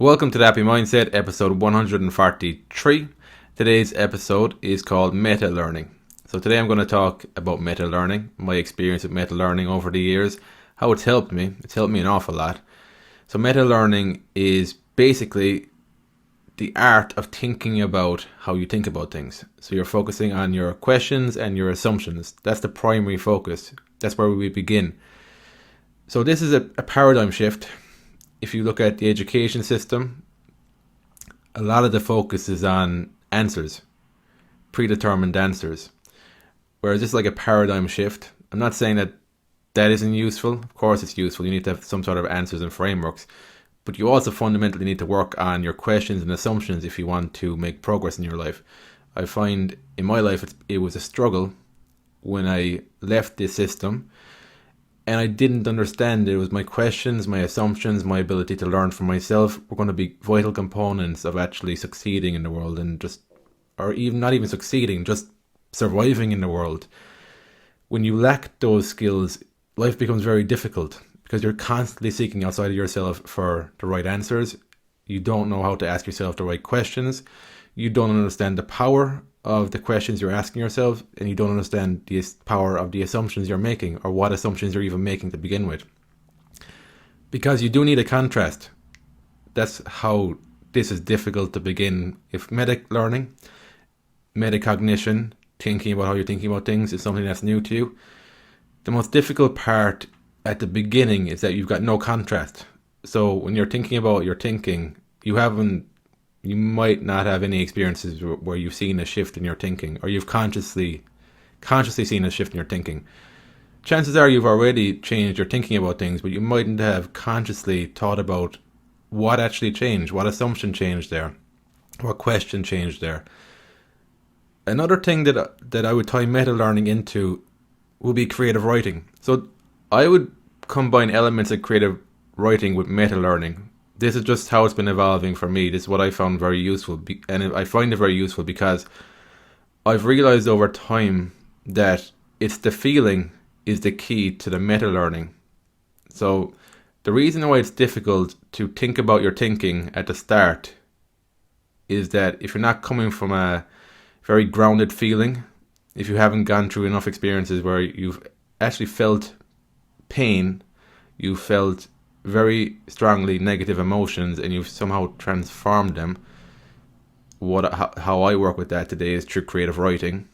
Welcome to the Happy Mindset, episode 143. Today's episode is called MetaLearning. So today I'm going to talk about MetaLearning, my experience with MetaLearning over the years, how it's helped me. It's helped me an awful lot. So MetaLearning is basically the art of thinking about how you think about things. So you're focusing on your questions and your assumptions. That's the primary focus. That's where we begin. So this is a paradigm shift. If you look at the education system, a lot of the focus is on answers, predetermined answers. Whereas this is like a paradigm shift. I'm not saying that isn't useful. Of course it's useful. You need to have some sort of answers and frameworks. But you also fundamentally need to work on your questions and assumptions if you want to make progress in your life. I find in my life it was a struggle when I left this system. And I didn't understand it was my questions, my assumptions, my ability to learn for myself were going to be vital components of actually succeeding in the world or even not even succeeding, just surviving in the world. When you lack those skills, life becomes very difficult because you're constantly seeking outside of yourself for the right answers. You don't know how to ask yourself the right questions. You don't understand the power of the questions you're asking yourself, and you don't understand the power of the assumptions you're making, or what assumptions you're even making to begin with. Because you do need a contrast. That's how this is difficult to begin. If MetaLearning, metacognition, thinking about how you're thinking about things is something that's new to you, the most difficult part at the beginning is that you've got no contrast. So when you're thinking about your thinking, you might not have any experiences where you've seen a shift in your thinking, or you've consciously seen a shift in your thinking. Chances are you've already changed your thinking about things, but you mightn't have consciously thought about what actually changed, what assumption changed there, what question changed there. Another thing that I would tie MetaLearning into would be creative writing. So I would combine elements of creative writing with MetaLearning. This is just how it's been evolving for me. This is what I found very useful. And I find it very useful because I've realized over time that it's the feeling is the key to the meta-learning. So the reason why it's difficult to think about your thinking at the start is that if you're not coming from a very grounded feeling, if you haven't gone through enough experiences where you've actually felt pain, you felt very strongly negative emotions, and you've somehow transformed them. How I work with that today is through creative writing,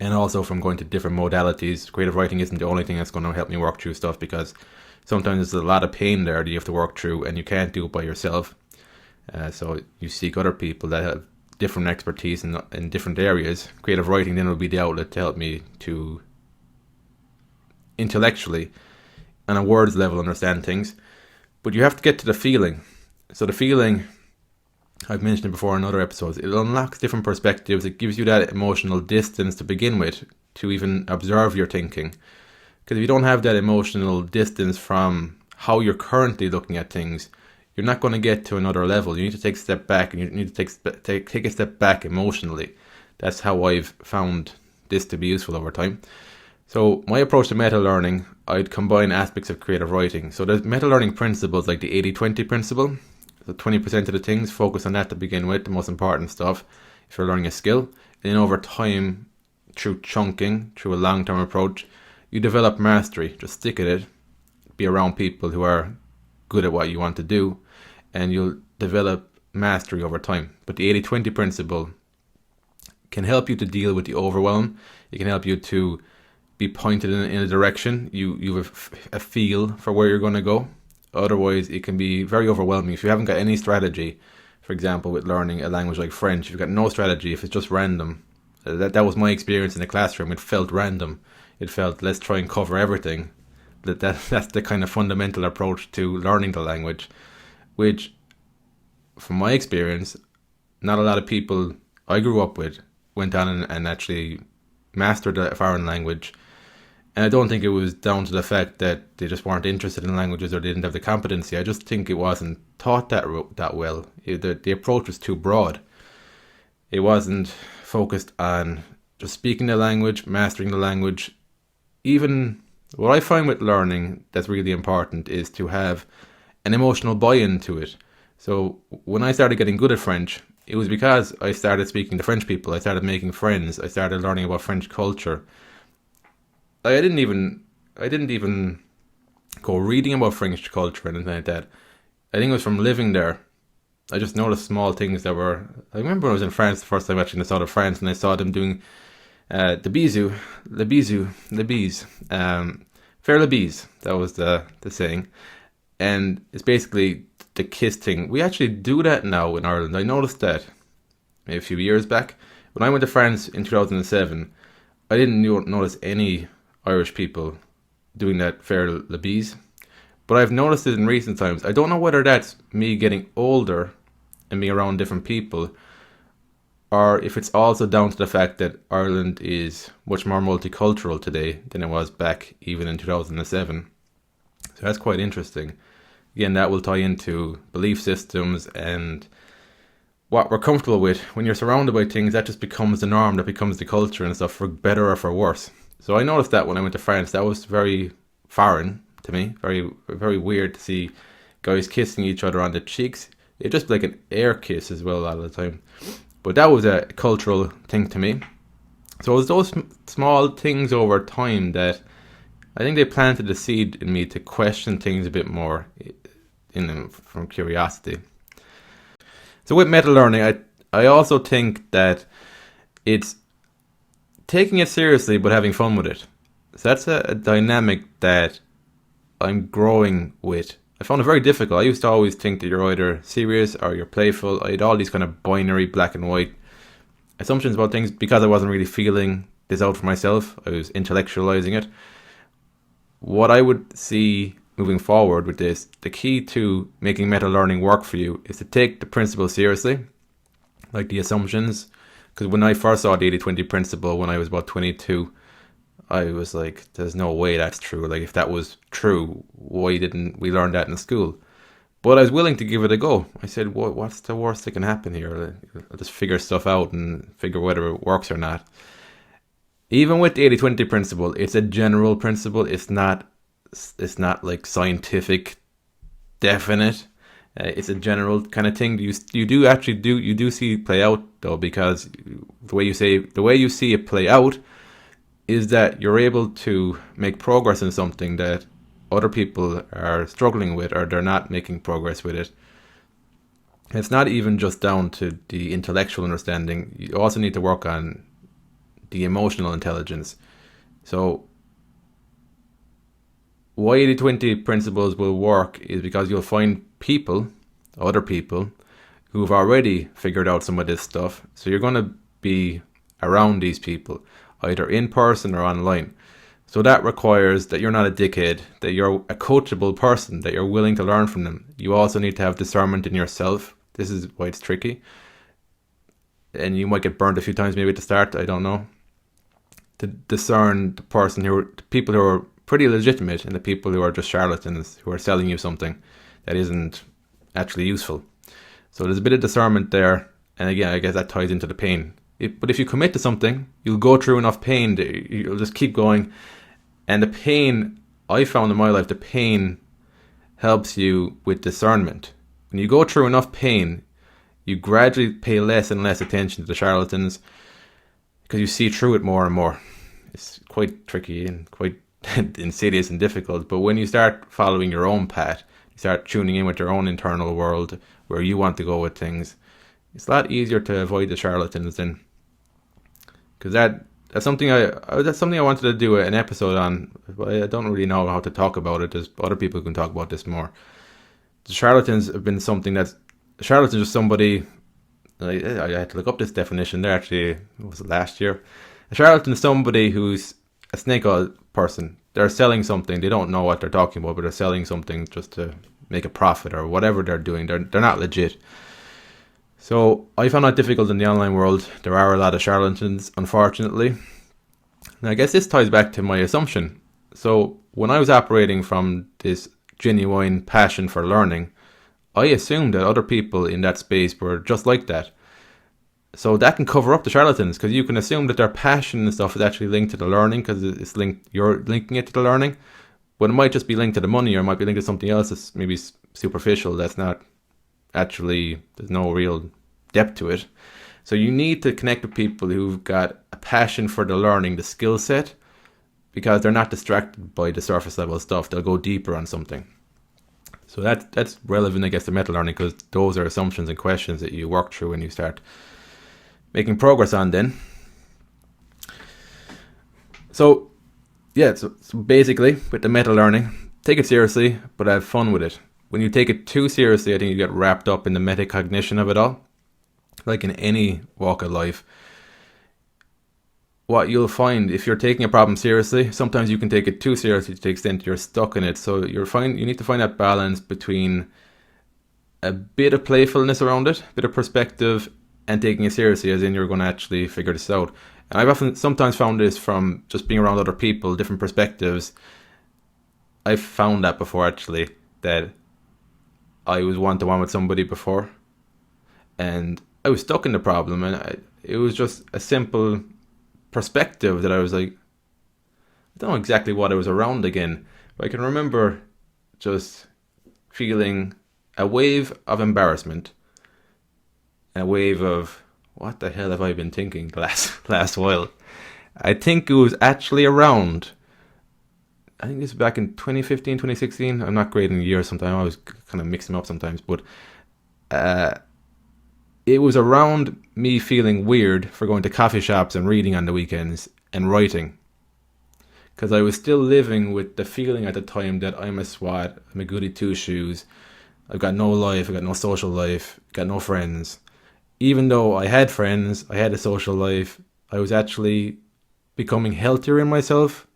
and also from going to different modalities. Creative writing isn't the only thing that's going to help me work through stuff, because sometimes there's a lot of pain there that you have to work through, and you can't do it by yourself. So you seek other people that have different expertise in different areas. Creative writing then will be the outlet to help me to intellectually on a words level understand things. But you have to get to the feeling. So the feeling, I've mentioned it before in other episodes, it unlocks different perspectives. It gives you that emotional distance to begin with, to even observe your thinking. Because if you don't have that emotional distance from how you're currently looking at things, you're not going to get to another level. You need to take a step back, and you need to take a step back emotionally. That's how I've found this to be useful over time. So my approach to meta-learning, I'd combine aspects of creative writing. So there's meta-learning principles like the 80-20 principle. So 20% of the things, focus on that to begin with, the most important stuff, if you're learning a skill. And then over time, through chunking, through a long-term approach, you develop mastery. Just stick at it. Be around people who are good at what you want to do, and you'll develop mastery over time. But the 80-20 principle can help you to deal with the overwhelm. It can help you to be pointed in a direction. You have a feel for where you're going to go. Otherwise, it can be very overwhelming. If you haven't got any strategy, for example, with learning a language like French, if you've got no strategy, if it's just random, that was my experience in the classroom. It felt random. It felt, let's try and cover everything. That's the kind of fundamental approach to learning the language, which, from my experience, not a lot of people I grew up with went on and actually mastered a foreign language. And I don't think it was down to the fact that they just weren't interested in languages or they didn't have the competency. I just think it wasn't taught that well. The approach was too broad. It wasn't focused on just speaking the language, mastering the language. Even what I find with learning that's really important is to have an emotional buy-in to it. So when I started getting good at French, it was because I started speaking to French people. I started making friends. I started learning about French culture. Like, I didn't even go reading about French culture or anything like that. I think it was from living there. I just noticed small things that were. I remember when I was in France the first time, actually in the south of France, and I saw them doing the bisou, le bis, faire le bis. That was the saying, and it's basically the kiss thing. We actually do that now in Ireland. I noticed that maybe a few years back when I went to France in 2007. I didn't notice any Irish people doing that faire le bis, but I've noticed it in recent times. I don't know whether that's me getting older and being around different people, or if it's also down to the fact that Ireland is much more multicultural today than it was back even in 2007. So that's quite interesting. Again, that will tie into belief systems and what we're comfortable with. When you're surrounded by things, that just becomes the norm, that becomes the culture and stuff, for better or for worse. So I noticed that when I went to France, that was very foreign to me, very, very weird to see guys kissing each other on the cheeks. It just like an air kiss as well a lot of the time. But that was a cultural thing to me. So it was those small things over time that I think they planted the seed in me to question things a bit more from curiosity. So with MetaLearning, I also think that it's taking it seriously but having fun with it. So that's a dynamic that I'm growing with. I found it very difficult. I used to always think that you're either serious or you're playful. I had all these kind of binary black and white assumptions about things because I wasn't really feeling this out for myself. I was intellectualizing it. What I would see moving forward with this, the key to making MetaLearning work for you is to take the principle seriously, like the assumptions. Because when I first saw the 80-20 principle when I was about 22, I was like, there's no way that's true. Like, if that was true, why didn't we learn that in school? But I was willing to give it a go. I said, what's the worst that can happen here? I'll just figure stuff out and figure whether it works or not. Even with the 80-20 principle, it's a general principle. It's not like scientific, definite. It's a general kind of thing. You do see it play out though, because the way you see it play out is that you're able to make progress in something that other people are struggling with, or they're not making progress with it. It's not even just down to the intellectual understanding. You also need to work on the emotional intelligence. So why 80-20 principles will work is because you'll find other people, who've already figured out some of this stuff. So you're going to be around these people, either in person or online. So that requires that you're not a dickhead, that you're a coachable person, that you're willing to learn from them. You also need to have discernment in yourself. This is why it's tricky. And you might get burned a few times maybe at the start, I don't know. To discern the people who are pretty legitimate and the people who are just charlatans, who are selling you something that isn't actually useful. So there's a bit of discernment there. And again, I guess that ties into the pain. But if you commit to something, you'll go through enough pain, you'll just keep going. And the pain, I found in my life, the pain helps you with discernment. When you go through enough pain, you gradually pay less and less attention to the charlatans because you see through it more and more. It's quite tricky and quite insidious and difficult. But when you start following your own path, you start tuning in with your own internal world where you want to go with things, it's a lot easier to avoid the charlatans then. Because that's something I wanted to do an episode on, but I don't really know how to talk about it. There's other people who can talk about this more. The charlatans have been something charlatans are somebody, I had to look up this definition there actually, it was last year. A charlatan is somebody who's a snake oil person. They're selling something, they don't know what they're talking about, but they're selling something just to make a profit or whatever they're doing. They're not legit. So I found that difficult in the online world. There are a lot of charlatans, unfortunately. And I guess this ties back to my assumption. So when I was operating from this genuine passion for learning, I assumed that other people in that space were just like that. So that can cover up the charlatans, because you can assume that their passion and stuff is actually linked to the learning, because you're linking it to the learning. But it might just be linked to the money, or it might be linked to something else that's maybe superficial, that's not actually, there's no real depth to it. So you need to connect with people who've got a passion for the learning, the skill set, because they're not distracted by the surface level stuff. They'll go deeper on something. So that's relevant, I guess, to MetaLearning, because those are assumptions and questions that you work through and you start making progress on then. So basically, with the MetaLearning, take it seriously, but have fun with it. When you take it too seriously, I think you get wrapped up in the metacognition of it all. Like in any walk of life, what you'll find, if you're taking a problem seriously, sometimes you can take it too seriously to the extent you're stuck in it. So you need to find that balance between a bit of playfulness around it, a bit of perspective, and taking it seriously, as in you're going to actually figure this out. And I've sometimes found this from just being around other people, different perspectives. I've found that before, actually, that I was one-to-one with somebody before, and I was stuck in the problem, and it was just a simple perspective that I was like, I don't know exactly what I was around again, but I can remember just feeling a wave of embarrassment, a wave of, what the hell have I been thinking last while? I think it was actually around, I think this was back in 2015, 2016. I'm not great in years sometimes. I always kind of mix them up sometimes. But it was around me feeling weird for going to coffee shops and reading on the weekends and writing. Because I was still living with the feeling at the time that I'm a swat, I'm a goody two-shoes, I've got no life, I've got no social life, got no friends. Even though I had friends, I had a social life, I was actually becoming healthier in myself.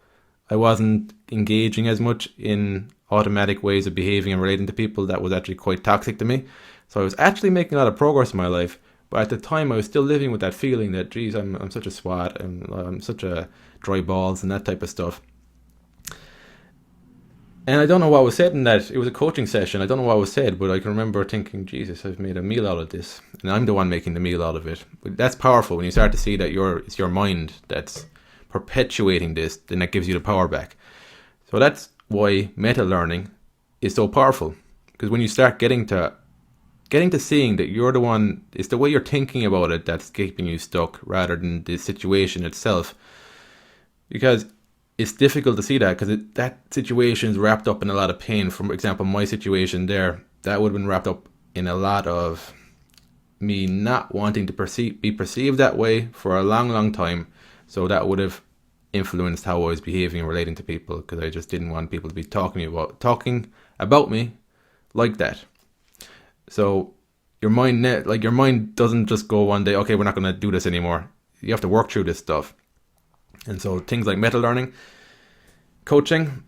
I wasn't engaging as much in automatic ways of behaving and relating to people that was actually quite toxic to me. So I was actually making a lot of progress in my life, but at the time I was still living with that feeling that, geez, I'm such a swat, I'm such a dry balls and that type of stuff. And I don't know what was said in that. It was a coaching session. I don't know what was said, but I can remember thinking, Jesus, I've made a meal out of this, and I'm the one making the meal out of it. But that's powerful when you start to see that it's your mind that's perpetuating this, then that gives you the power back. So that's why meta-learning is so powerful, because when you start getting to seeing that you're the one, it's the way you're thinking about it that's keeping you stuck rather than the situation itself. Because it's difficult to see that, because that situation is wrapped up in a lot of pain. For example, my situation there, that would have been wrapped up in a lot of me not wanting to be perceived that way for a long, long time. So that would have influenced how I was behaving and relating to people, because I just didn't want people to be talking about me like that. So your mind doesn't just go one day, okay, we're not going to do this anymore. You have to work through this stuff. And so things like meta-learning, coaching,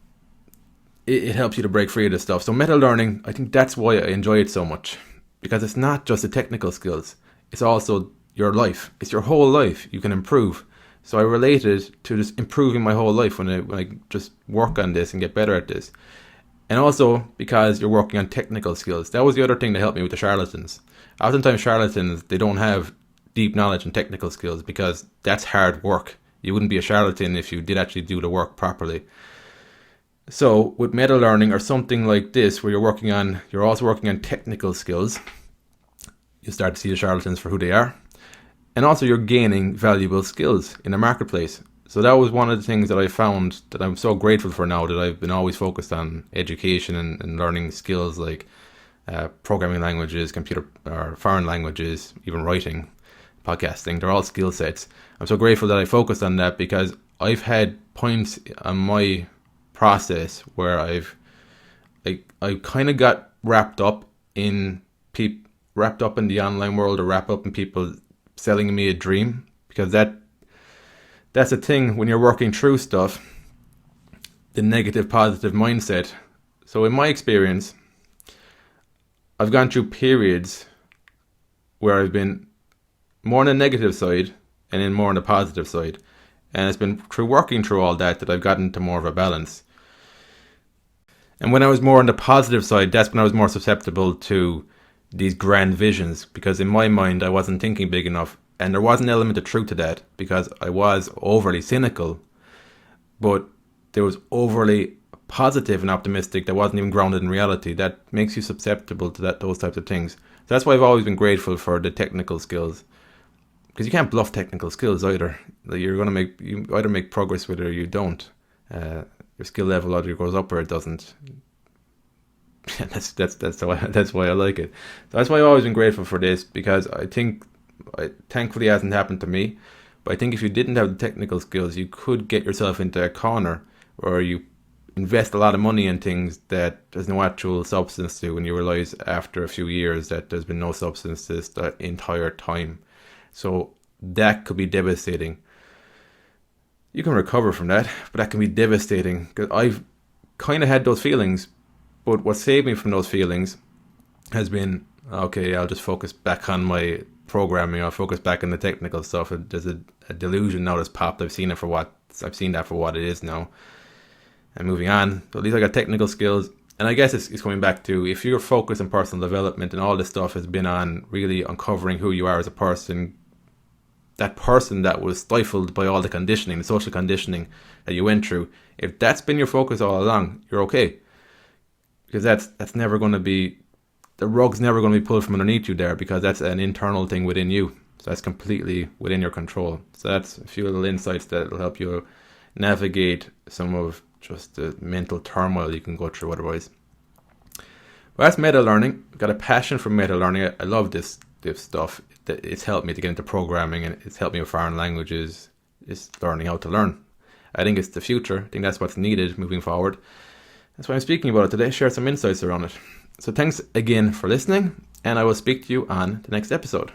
it helps you to break free of this stuff. So meta-learning, I think that's why I enjoy it so much, because it's not just the technical skills. It's also your life. It's your whole life you can improve. So I related to just improving my whole life when I just work on this and get better at this. And also because you're working on technical skills. That was the other thing that helped me with the charlatans. Oftentimes charlatans, they don't have deep knowledge and technical skills because that's hard work. You wouldn't be a charlatan if you did actually do the work properly. So with meta-learning or something like this, where you're also working on technical skills, you start to see the charlatans for who they are. And also you're gaining valuable skills in the marketplace. So that was one of the things that I found that I'm so grateful for now, that I've been always focused on education and learning skills like programming languages, computer or foreign languages, even writing, podcasting. They're all skill sets. I'm so grateful that I focused on that, because I've had points on my process where I kind of got wrapped up in the online world, or wrapped up in people selling me a dream, because that's a thing when you're working through stuff, the negative positive mindset. So in my experience, I've gone through periods where I've been more on the negative side and then more on the positive side, and it's been through working through all that I've gotten to more of a balance. And when I was more on the positive side, that's when I was more susceptible to these grand visions, because in my mind I wasn't thinking big enough, and there was an element of truth to that, because I was overly cynical, but there was overly positive and optimistic that wasn't even grounded in reality. That makes you susceptible to those types of things. So that's why I've always been grateful for the technical skills, because you can't bluff technical skills either. Like, you either make progress with it or you don't. Your skill level either goes up or it doesn't. That's why I like it. So that's why I've always been grateful for this, because I think, thankfully it hasn't happened to me, but I think if you didn't have the technical skills, you could get yourself into a corner where you invest a lot of money in things that there's no actual substance to, and you realize after a few years that there's been no substance to this the entire time. So that could be devastating. You can recover from that, but that can be devastating, because I've kind of had those feelings. But what saved me from those feelings has been, okay, I'll just focus back on my programming. I'll focus back on the technical stuff. There's a delusion now that's popped. I've seen that for what it is now. And moving on. So at least I got technical skills. And I guess it's coming back to, if you're focused on personal development and all this stuff has been on really uncovering who you are as a person, that person that was stifled by all the conditioning, the social conditioning that you went through, if that's been your focus all along, you're okay. Because that's never going to be, the rug's never going to be pulled from underneath you there, because that's an internal thing within you. So that's completely within your control. So that's a few little insights that will help you navigate some of just the mental turmoil you can go through otherwise. Well, that's MetaLearning. I've got a passion for MetaLearning. I love this stuff. It's helped me to get into programming, and it's helped me with foreign languages. Just learning how to learn. I think it's the future. I think that's what's needed moving forward. That's why I'm speaking about it today, share some insights around it. So thanks again for listening, and I will speak to you on the next episode.